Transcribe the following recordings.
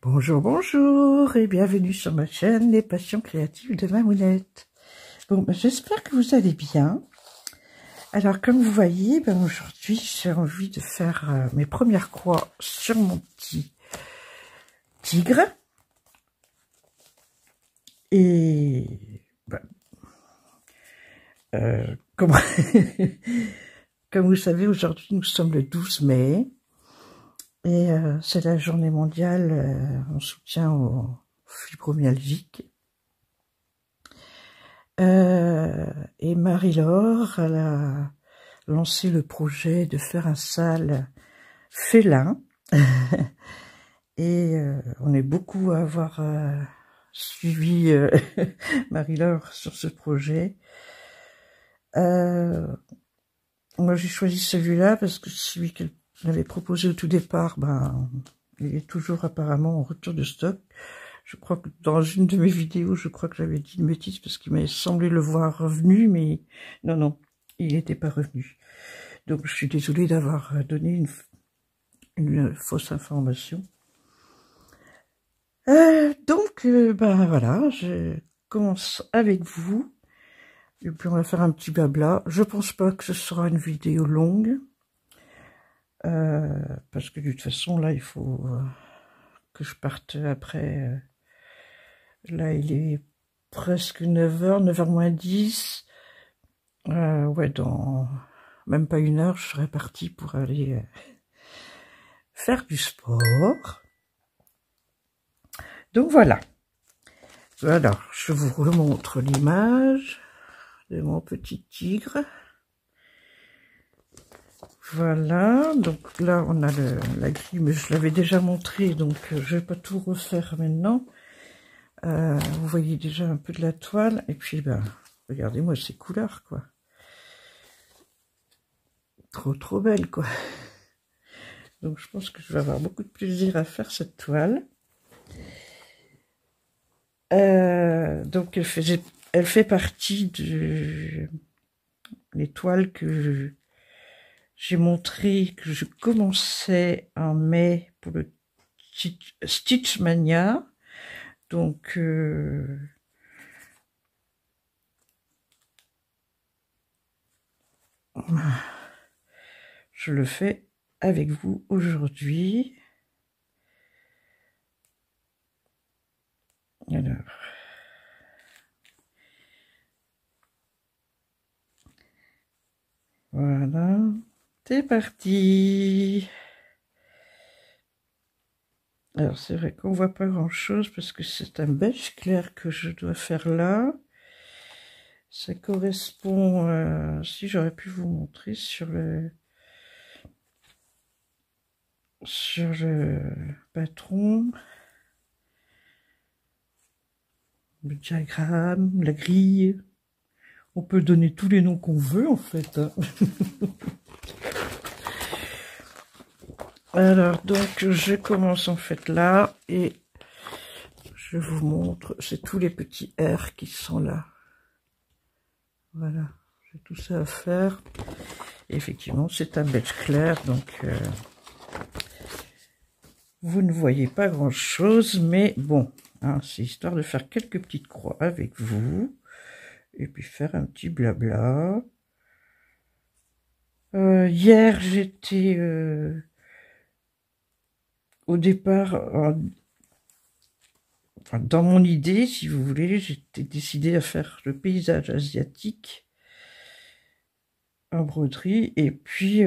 Bonjour, bonjour et bienvenue sur ma chaîne Les Passions Créatives de Mamounette. Bon, j'espère que vous allez bien. Alors, comme vous voyez, aujourd'hui, j'ai envie de faire mes premières croix sur mon petit tigre. Et comme, comme vous savez, aujourd'hui, nous sommes le 12 mai. Et c'est la journée mondiale en soutien aux fibromyalgiques. Et Marie-Laure, elle a lancé le projet de faire un salle félin. Et on est beaucoup à avoir suivi Marie-Laure sur ce projet. Moi, j'ai choisi celui-là parce que celui qu'elle avait proposé au tout départ, il est toujours apparemment en retour de stock. Je crois que dans une de mes vidéos, je crois que j'avais dit une bêtise parce qu'il m'avait semblé le voir revenu, mais non, il n'était pas revenu. Donc je suis désolée d'avoir donné une fausse information. Voilà, je commence avec vous. Et puis on va faire un petit blabla. Je pense pas que ce sera une vidéo longue. Parce que de toute façon, là, il faut que je parte après. Là, il est presque 9h, 9h moins 10. Ouais, dans même pas une heure, je serai partie pour aller faire du sport. Donc voilà. Alors, je vous remontre l'image de mon petit tigre. Voilà, donc là on a la grille, mais je l'avais déjà montré, donc je vais pas tout refaire maintenant. Vous voyez déjà un peu de la toile, et puis regardez-moi ces couleurs, quoi. Trop belle, quoi. Donc je pense que je vais avoir beaucoup de plaisir à faire cette toile. Donc elle fait partie de les toiles que j'ai montré, que je commençais en mai pour le Stitch Mania. Donc, je le fais avec vous aujourd'hui. Alors, voilà, c'est parti. Alors, c'est vrai qu'on voit pas grand-chose parce que c'est un beige clair que je dois faire là. Ça correspond, si j'aurais pu vous montrer sur le patron, le diagramme, la grille. On peut donner tous les noms qu'on veut, en fait. Alors, donc, je commence en fait là, et je vous montre, c'est tous les petits R qui sont là. Voilà, j'ai tout ça à faire. Et effectivement, c'est un beige clair, donc vous ne voyez pas grand-chose, mais bon, hein, c'est histoire de faire quelques petites croix avec vous, et puis faire un petit blabla. Hier, j'étais au départ, dans mon idée, si vous voulez, j'étais décidée à faire le paysage asiatique en broderie, et puis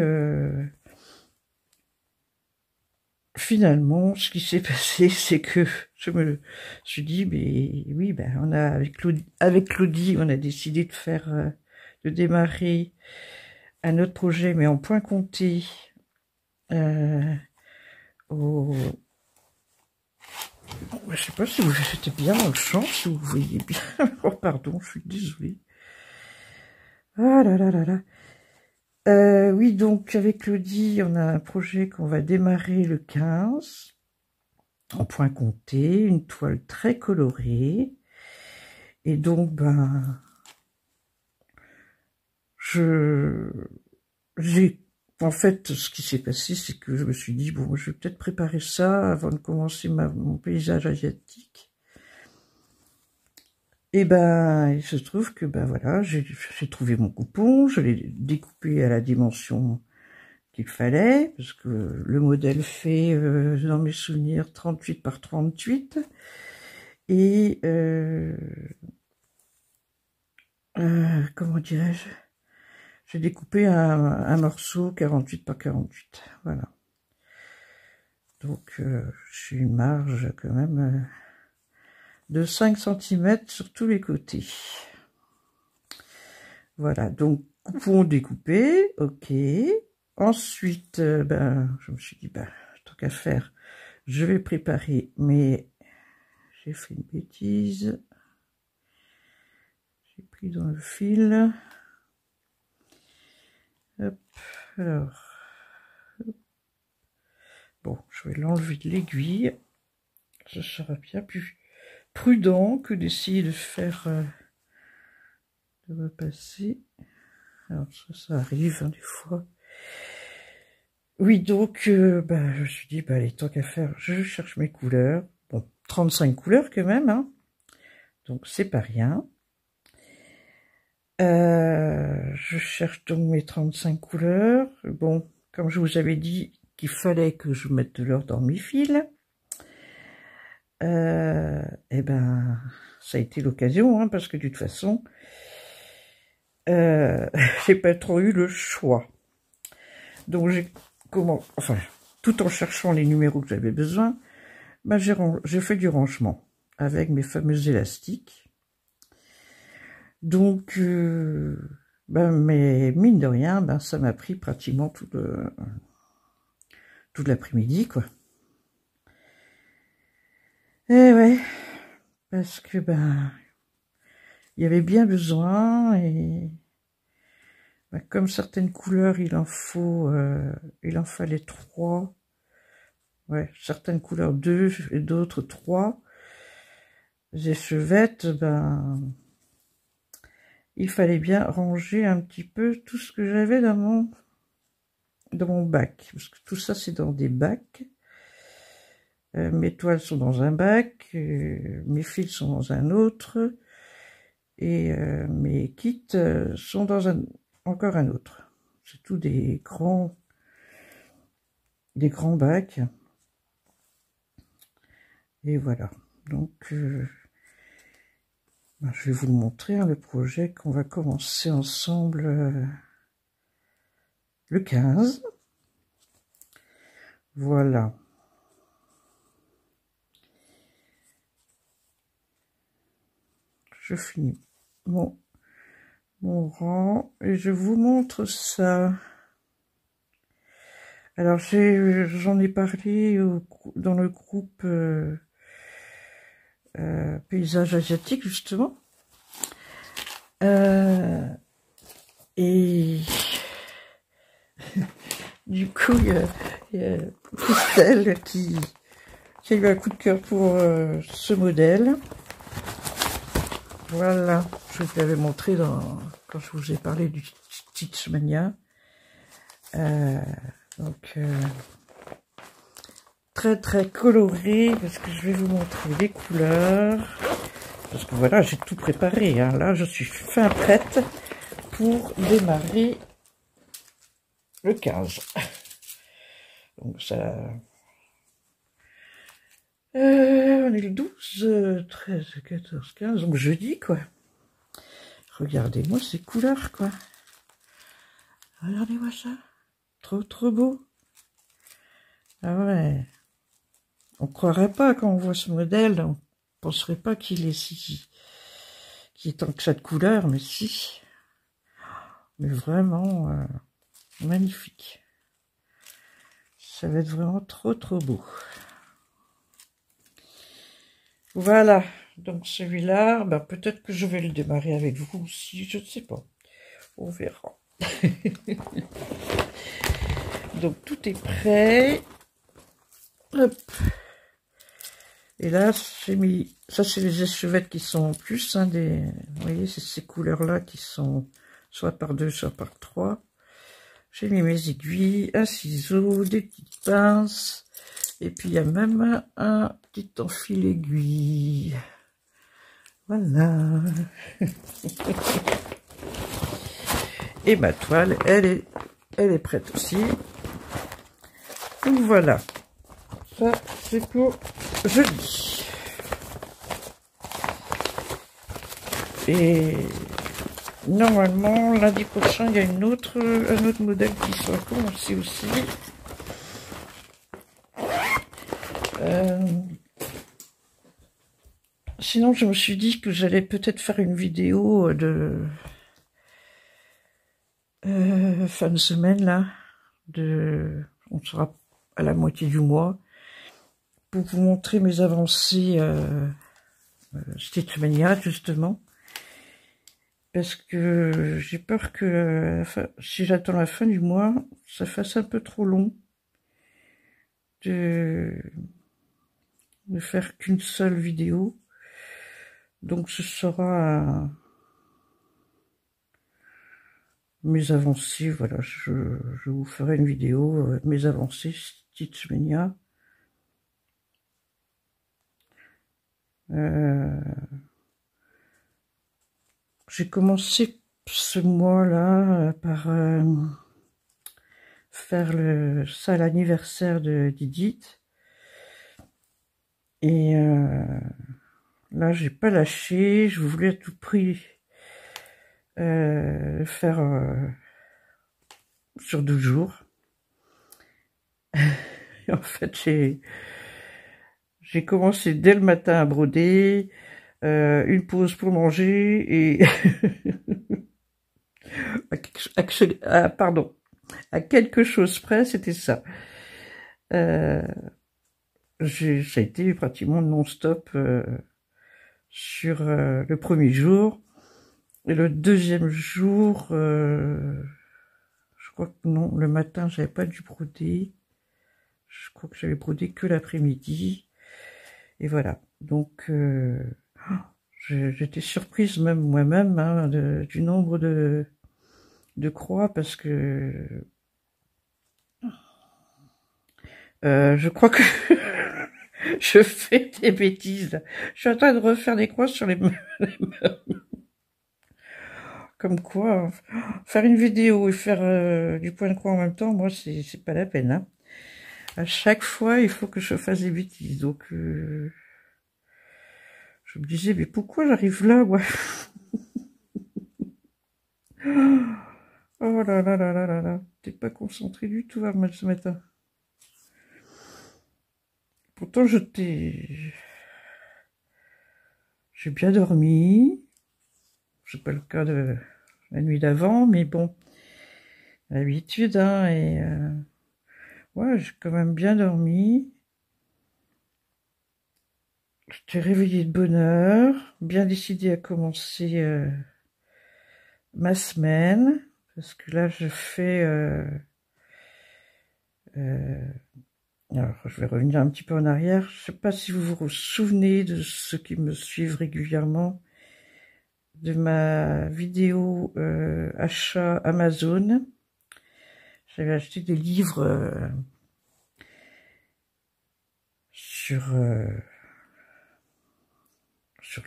finalement, ce qui s'est passé, c'est que je me suis dit, mais oui, on a avec Claudie, on a décidé de faire, de démarrer un autre projet, mais en point compté, Bon, je sais pas si vous êtes bien dans le champ, si vous voyez bien. Oh, pardon, je suis désolée. Ah là là là là. Oui, donc avec Claudie, on a un projet qu'on va démarrer le 15, en point compté, une toile très colorée. Et donc, ben, en fait, ce qui s'est passé, c'est que je me suis dit, bon, je vais peut-être préparer ça avant de commencer mon paysage asiatique. Et ben, il se trouve que, ben voilà, j'ai trouvé mon coupon, je l'ai découpé à la dimension qu'il fallait, parce que le modèle fait, dans mes souvenirs, 38 par 38. Et, comment dirais-je, j'ai découpé un morceau 48 par 48, voilà. Donc, j'ai une marge quand même de 5 cm sur tous les côtés. Voilà, donc coupon découpé, ok. Ensuite, ben, je me suis dit, ben, tant qu'à faire, je vais préparer, mais j'ai fait une bêtise. J'ai pris dans le fil. Hop, alors. Bon, je vais l'enlever de l'aiguille. Ce sera bien plus prudent que d'essayer de faire, de repasser. Alors ça arrive hein, des fois. Oui, donc, ben, je me suis dit, ben, allez, tant qu'à faire, je cherche mes couleurs. Bon, 35 couleurs quand même, hein. Donc c'est pas rien. Je cherche donc mes 35 couleurs. Bon, comme je vous avais dit qu'il fallait que je mette de l'or dans mes fils, et ben, ça a été l'occasion, hein, parce que de toute façon, j'ai pas trop eu le choix. Donc enfin, tout en cherchant les numéros que j'avais besoin, ben, j'ai fait du rangement avec mes fameux élastiques. Donc, ben, mais mine de rien, ben, ça m'a pris pratiquement tout l'après-midi, quoi. Et ouais, parce que ben, il y avait bien besoin, et ben, comme certaines couleurs, il en fallait 3. Ouais, certaines couleurs 2 et d'autres 3. Les chevettes, ben, il fallait bien ranger un petit peu tout ce que j'avais dans mon bac. Parce que tout ça, c'est dans des bacs. Mes toiles sont dans un bac, mes fils sont dans un autre, et mes kits sont dans encore un autre. C'est tout des grands bacs. Et voilà. Donc, ben, je vais vous le montrer, hein, le projet qu'on va commencer ensemble le 15. Voilà. Je finis mon rang et je vous montre ça. Alors j'en ai parlé dans le groupe paysage asiatique justement, et du coup il y a Christelle qui a eu un coup de cœur pour ce modèle. Voilà, je vous l'avais montré quand je vous ai parlé du Stitch Mania. Donc, très très coloré, parce que je vais vous montrer les couleurs. Parce que voilà, j'ai tout préparé. Hein. Là, je suis fin prête pour démarrer le 15. Donc ça... on est le 12, 13, 14, 15, donc jeudi, quoi. Regardez-moi ces couleurs, quoi. Regardez-moi ça. Trop, trop beau. Ah ouais. On croirait pas quand on voit ce modèle, on penserait pas qu'il est tant que ça de couleurs, mais si. Mais vraiment magnifique. Ça va être vraiment trop, trop beau. Voilà, donc celui-là, ben, peut-être que je vais le démarrer avec vous aussi, je ne sais pas. On verra. Donc tout est prêt. Hop. Et là, j'ai mis... Ça, c'est les échevettes qui sont en plus. Hein, vous voyez, c'est ces couleurs-là qui sont soit par 2, soit par 3. J'ai mis mes aiguilles, un ciseau, des petites pinces. Et puis, il y a même un petit enfil aiguille. Voilà. Et ma toile, elle est prête aussi. Donc voilà. Ça, c'est pour jeudi. Et normalement, lundi prochain, il y a un autre modèle qui sera commencé aussi. Sinon, je me suis dit que j'allais peut-être faire une vidéo de fin de semaine, là. On sera à la moitié du mois. Pour vous montrer mes avancées Stitchmania, justement. Parce que j'ai peur que si j'attends la fin du mois, ça fasse un peu trop long de ne faire qu'une seule vidéo. Donc ce sera mes avancées, voilà, je vous ferai une vidéo, mes avancées Stitchmania. J'ai commencé ce mois-là par faire ça l'anniversaire de Didit. Et là, j'ai pas lâché, je voulais à tout prix faire sur 12 jours. Et en fait, j'ai commencé dès le matin à broder, une pause pour manger et à quelque chose près, c'était ça. Ça a été pratiquement non-stop sur le premier jour. Et le deuxième jour, je crois que non, le matin, j'avais pas dû broder. Je crois que j'avais brodé que l'après-midi. Et voilà. Donc, j'étais surprise même moi-même hein, du nombre de croix parce que je crois que je fais des bêtises. Je suis en train de refaire des croix sur les meubles. Comme quoi, faire une vidéo et faire du point de croix en même temps, moi, c'est pas la peine. Hein. À chaque fois, il faut que je fasse des bêtises. Donc, je me disais, mais pourquoi j'arrive là, moi? Oh là là là là là là. T'es pas concentré du tout, Armel, ce matin. Pourtant, j'ai bien dormi. C'est pas le cas de la nuit d'avant, mais bon, l'habitude, hein, et ouais, j'ai quand même bien dormi. J'étais réveillée de bonne heure, bien décidée à commencer ma semaine, parce que là, je fais... alors, je vais revenir un petit peu en arrière. Je sais pas si vous vous souvenez de ceux qui me suivent régulièrement, de ma vidéo achat Amazon. J'avais acheté des livres sur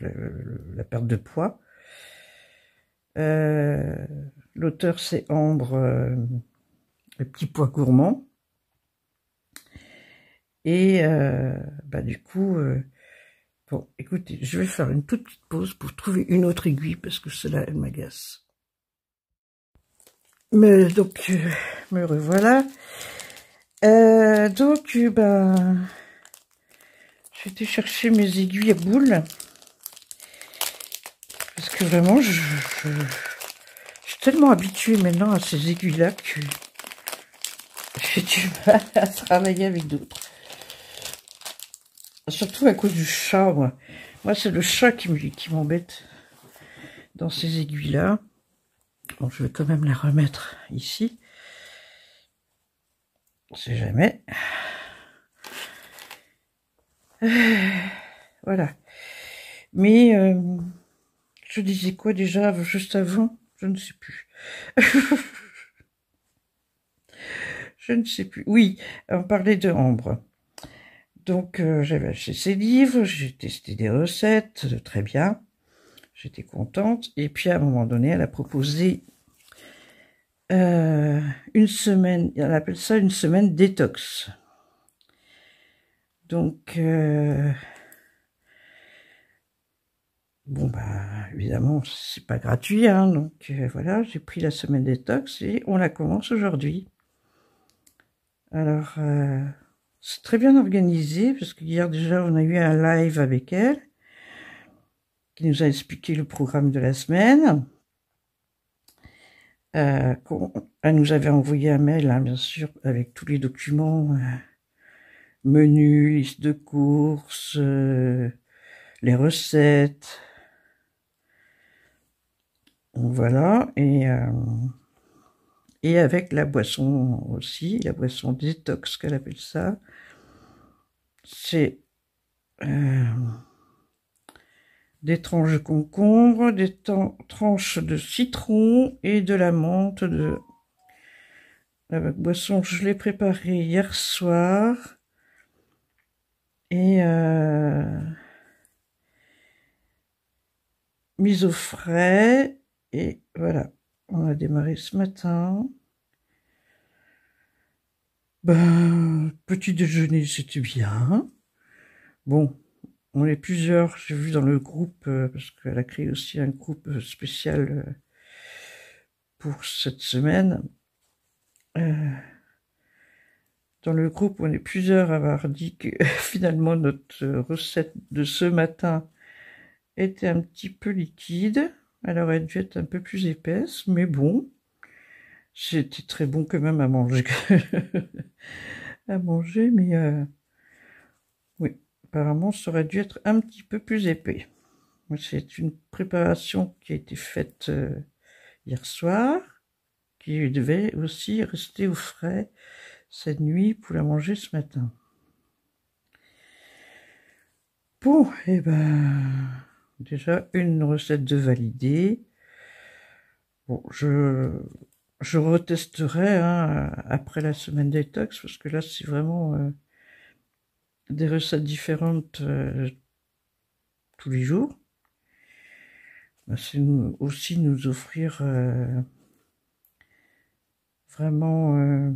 la perte de poids. L'auteur c'est Ambre, le petit pois gourmand. Et bah du coup, bon, écoutez, je vais faire une toute petite pause pour trouver une autre aiguille parce que celle-là, elle m'agace. Mais donc, me revoilà. Donc, ben, j'ai été chercher mes aiguilles à boules. Parce que vraiment, je suis tellement habituée maintenant à ces aiguilles-là que j'ai du mal à travailler avec d'autres. Surtout à cause du chat, moi. Moi, c'est le chat qui m'embête dans ces aiguilles-là. Bon, je vais quand même la remettre ici. On sait jamais. Voilà. Mais, je disais quoi déjà, juste avant? Je ne sais plus. Je ne sais plus. Oui, on parlait de Ambre. Donc, j'avais acheté ses livres, j'ai testé des recettes, très bien. J'étais contente. Et puis, à un moment donné, elle a proposé une semaine, elle appelle ça une semaine détox. Donc, bon, bah, évidemment, c'est pas gratuit, hein, donc voilà, j'ai pris la semaine détox et on la commence aujourd'hui. Alors, c'est très bien organisé, parce que hier déjà, on a eu un live avec elle, qui nous a expliqué le programme de la semaine. Elle nous avait envoyé un mail, hein, bien sûr, avec tous les documents, menu, liste de courses, les recettes. Voilà, et avec la boisson aussi, la boisson détox qu'elle appelle ça. C'est des tranches de concombre, des tranches de citron et de la menthe. La boisson, je l'ai préparée hier soir. Et mise au frais. Et voilà, on a démarré ce matin. Ben, petit déjeuner, c'était bien. Bon, on est plusieurs, j'ai vu dans le groupe, parce qu'elle a créé aussi un groupe spécial pour cette semaine. Dans le groupe, on est plusieurs à avoir dit que finalement notre recette de ce matin était un petit peu liquide. Elle aurait dû être un peu plus épaisse, mais bon, c'était très bon quand même à manger. À manger, mais oui, apparemment ça aurait dû être un petit peu plus épais. C'est une préparation qui a été faite hier soir, qui devait aussi rester au frais cette nuit pour la manger ce matin. Bon, et ben, déjà une recette de validée. Bon, je retesterai hein, après la semaine détox, parce que là c'est vraiment des recettes différentes tous les jours. Ben, c'est aussi nous offrir vraiment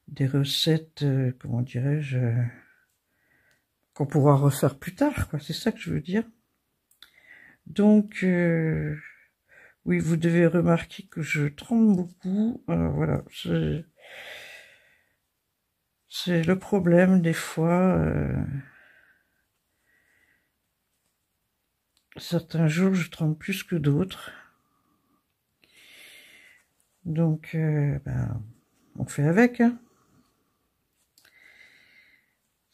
des recettes, comment dirais-je, qu'on pourra refaire plus tard, quoi. C'est ça que je veux dire. Donc, oui, vous devez remarquer que je tremble beaucoup. Alors voilà, c'est le problème des fois. Certains jours, je tremble plus que d'autres. Donc, ben, on fait avec. Hein.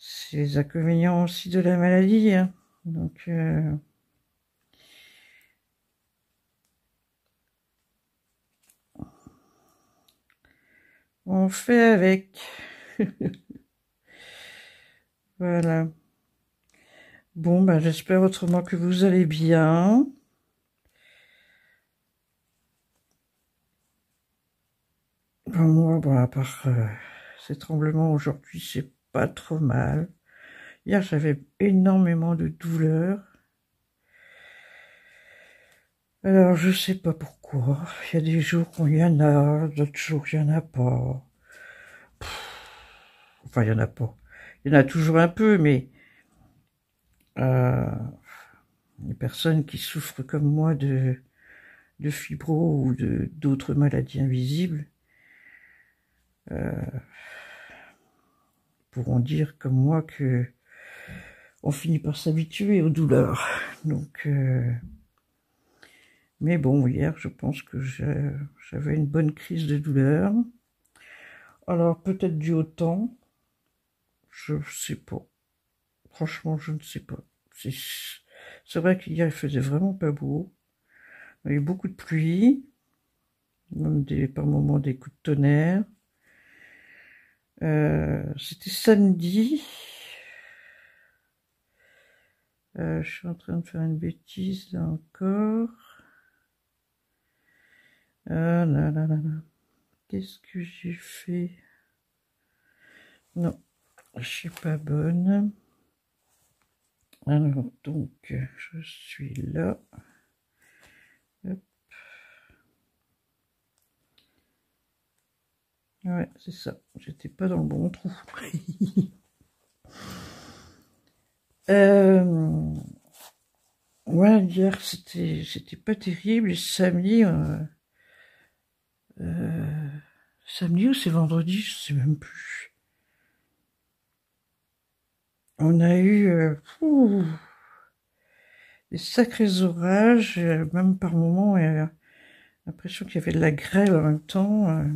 C'est les inconvénients aussi de la maladie. Hein. Donc, on fait avec. Voilà. Bon, ben, j'espère autrement que vous allez bien. Ben, moi, bon, à part ces tremblements aujourd'hui, c'est pas trop mal. Hier, j'avais énormément de douleurs. Alors, je sais pas pourquoi. Il y a des jours où il y en a, d'autres jours il y en a pas. Enfin, il y en a pas. Il y en a toujours un peu, mais les personnes qui souffrent comme moi de fibro ou d'autres maladies invisibles pourront dire comme moi que on finit par s'habituer aux douleurs. Donc, mais bon, hier, je pense que j'avais une bonne crise de douleur. Alors, peut-être dû au temps. Je sais pas. Franchement, je ne sais pas. C'est vrai qu'hier, il faisait vraiment pas beau. Il y a eu beaucoup de pluie, même par moments des coups de tonnerre. C'était samedi. Je suis en train de faire une bêtise là encore. Ah là là là là. Qu'est-ce que j'ai fait? Non, je suis pas bonne. Alors, donc, je suis là. Hop. Ouais, c'est ça. J'étais pas dans le bon trou. Ouais, hier, c'était pas terrible. Et samedi, samedi ou c'est vendredi, je sais même plus. On a eu des sacrés orages, même par moments, l'impression qu'il y avait de la grêle en même temps.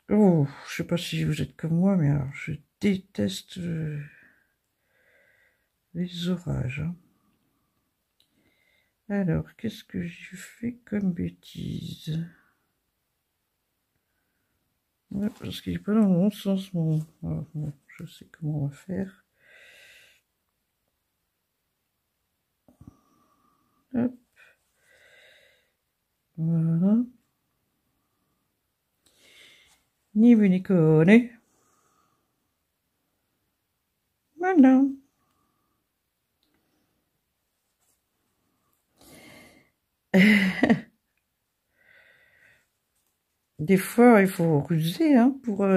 Oh, je sais pas si vous êtes comme moi, mais alors je déteste les orages. Hein. Alors, qu'est-ce que j'ai fait comme bêtise? Ouais, parce qu'il n'est pas dans le bon sens, mon... Alors, bon, je sais comment on va faire. Hop. Voilà. Ni vu ni connu. Voilà. Des fois, il faut ruser, hein, pour...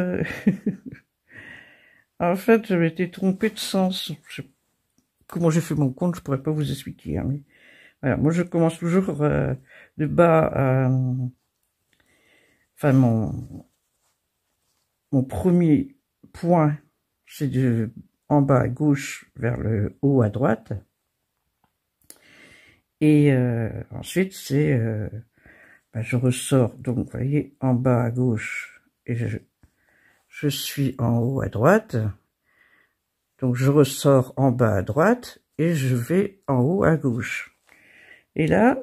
En fait, je m'étais trompée de sens. Comment j'ai fait mon compte, je pourrais pas vous expliquer, hein, mais... Voilà, moi, je commence toujours de bas... Enfin, mon premier point, c'est de en bas à gauche vers le haut à droite. Et ensuite, c'est... je ressors, donc, vous voyez, en bas à gauche, et je suis en haut à droite. Donc, je ressors en bas à droite, et je vais en haut à gauche. Et là,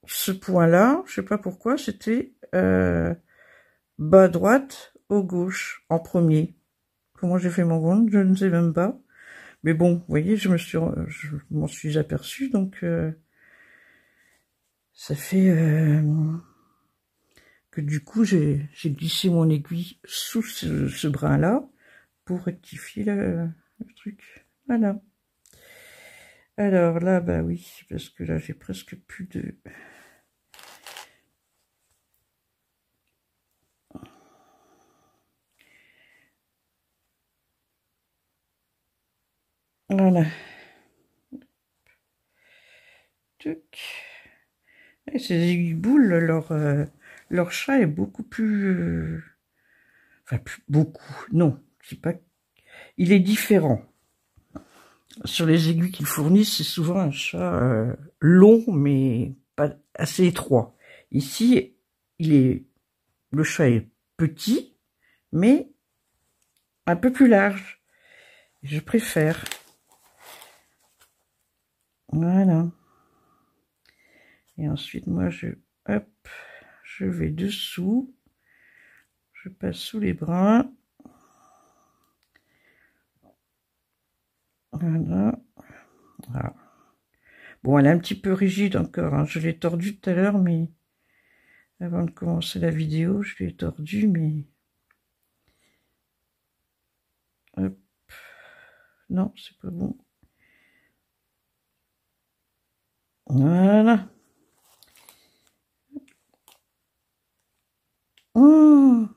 ce point-là, je sais pas pourquoi, c'était bas à droite, haut gauche, en premier. Comment j'ai fait mon compte, je ne sais même pas. Mais bon, vous voyez, je m'en suis aperçu, donc ça fait que du coup, j'ai glissé mon aiguille sous ce brin-là pour rectifier le truc. Voilà. Alors là, bah oui, parce que là, j'ai presque plus de... Voilà. Et ces aiguilles boules, leur chat est beaucoup plus... Enfin, beaucoup. Non, c'est pas... Il est différent. Sur les aiguilles qu'ils fournissent, c'est souvent un chat long, mais pas assez étroit. Ici, le chat est petit, mais un peu plus large. Je préfère. Voilà. Et ensuite, moi, hop, je vais dessous. Je passe sous les brins. Voilà. Voilà. Bon, elle est un petit peu rigide encore. Hein. Je l'ai tordue tout à l'heure, mais avant de commencer la vidéo, je l'ai tordue, mais... Hop. Non, c'est pas bon. Voilà.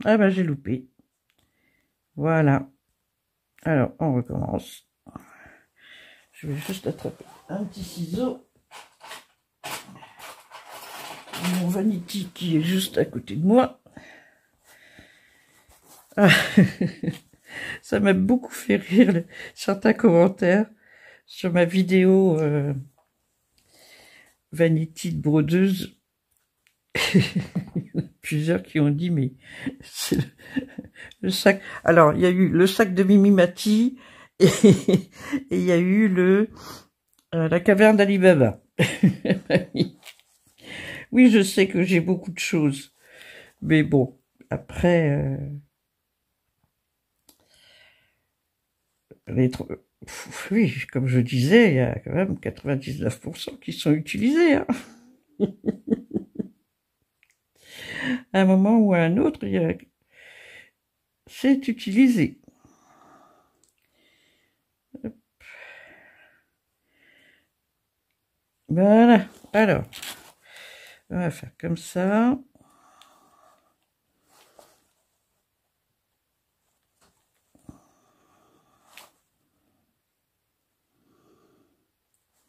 Ah ben j'ai loupé. Voilà. Alors, on recommence. Je vais juste attraper un petit ciseau. Mon Vanity qui est juste à côté de moi. Ah. Ça m'a beaucoup fait rire certains commentaires sur ma vidéo Vanity de brodeuse. Plusieurs qui ont dit, mais c'est le sac. Alors, il y a eu le sac de Mimimati et il y a eu la caverne d'Ali Baba. Oui, je sais que j'ai beaucoup de choses. Mais bon, après... oui, comme je disais, il y a quand même 99% qui sont utilisés. Hein. À un moment ou à un autre, c'est utilisé. Hop. Voilà. Alors, on va faire comme ça.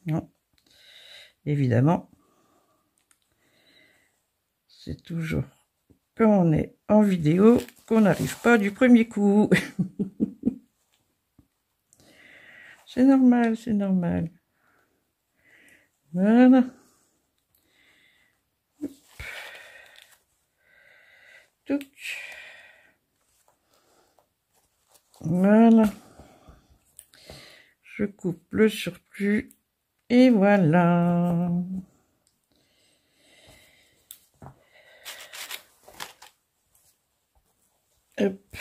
Non. Évidemment, c'est toujours quand on est en vidéo qu'on n'arrive pas du premier coup. C'est normal, c'est normal. Voilà. Touc. Voilà. Je coupe le surplus. Et voilà. Hop.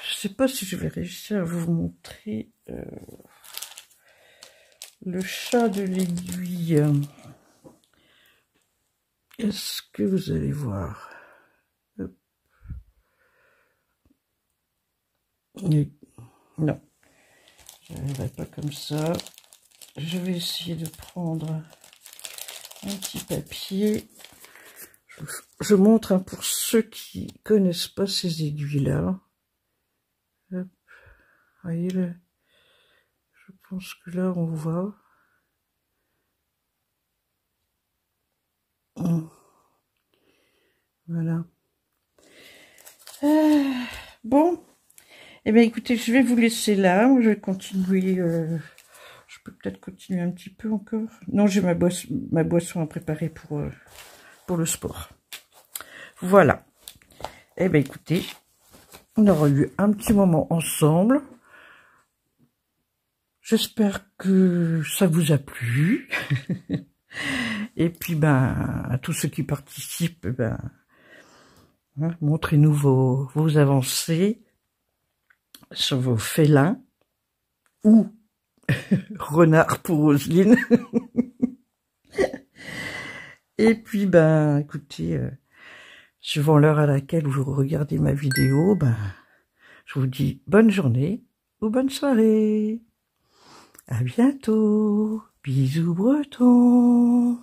Je sais pas si je vais réussir à vous montrer le chat de l'aiguille. Est-ce que vous allez voir? Hop. Non, je n'arriverai pas comme ça. Je vais essayer de prendre un petit papier. Je montre hein, pour ceux qui connaissent pas ces aiguilles-là. Hop. Voyez le. Je pense que là on voit. Voilà. Bon. Eh bien écoutez, je vais vous laisser là. Je vais continuer. Je peux peut-être continuer un petit peu encore. Non, j'ai ma boisson à préparer pour le sport. Voilà. Eh bien écoutez, on aura eu un petit moment ensemble. J'espère que ça vous a plu. Et puis, ben, à tous ceux qui participent, ben, hein, montrez-nous vos avancées sur vos félins ou renards pour Roselyne. Et puis, ben, écoutez, suivant l'heure à laquelle vous regardez ma vidéo, ben, je vous dis bonne journée ou bonne soirée. À bientôt. Bisous bretons.